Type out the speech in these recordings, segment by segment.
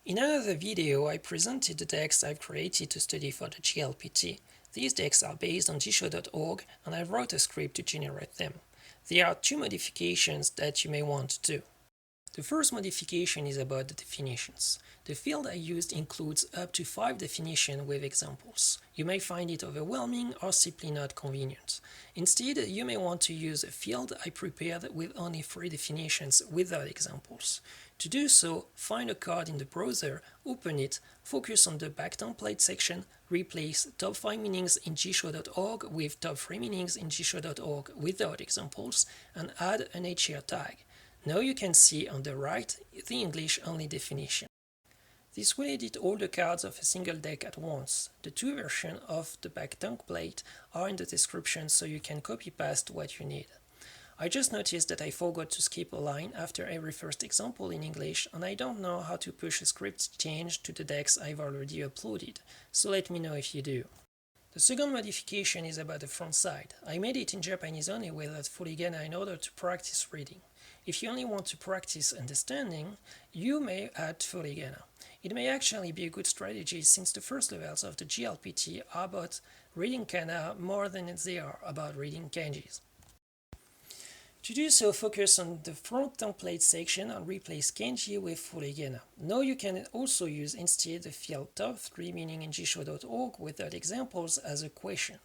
In another video, I presented the decks I've created to study for the JLPT. These decks are based on gshow.org and I wrote a script to generate them. There are two modifications that you may want to do. The first modification is about the definitions. The field I used includes up to 5 definitions with examples. You may find it overwhelming or simply not convenient. Instead, you may want to use a field I prepared with only 3 definitions without examples. To do so, find a card in the browser, open it, focus on the back template section, replace top 5 meanings in gshow.org with top 3 meanings in gshow.org without examples, and add an HR tag. Now you can see on the right the English-only definition. This will edit all the cards of a single deck at once. The 2 versions of the back template are in the description so you can copy-paste what you need. I just noticed that I forgot to skip a line after every first example in English and I don't know how to push a script change to the decks I've already uploaded, so let me know if you do. The second modification is about the front side. I made it in Japanese only without furigana in order to practice reading. If you only want to practice understanding, you may add furigana. It may actually be a good strategy since the first levels of the JLPT are about reading kana more than they are about reading kanjis. To do so, focus on the front template section and replace kanji with furigana. Now you can also use instead the field top 3 meaning in gshow.org without examples as a question.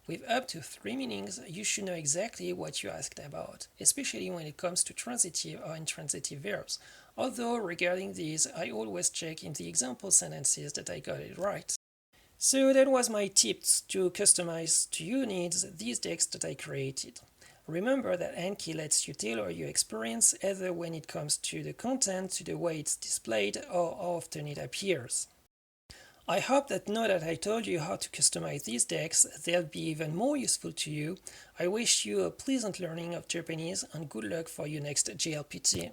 With up to 3 meanings, you should know exactly what you asked about, especially when it comes to transitive or intransitive verbs. Although regarding these, I always check in the example sentences that I got it right. So that was my tips to customize to your needs these decks that I created. Remember that Anki lets you tailor your experience either when it comes to the content, to the way it's displayed, or how often it appears. I hope that now that I told you how to customize these decks, they'll be even more useful to you. I wish you a pleasant learning of Japanese and good luck for your next JLPT.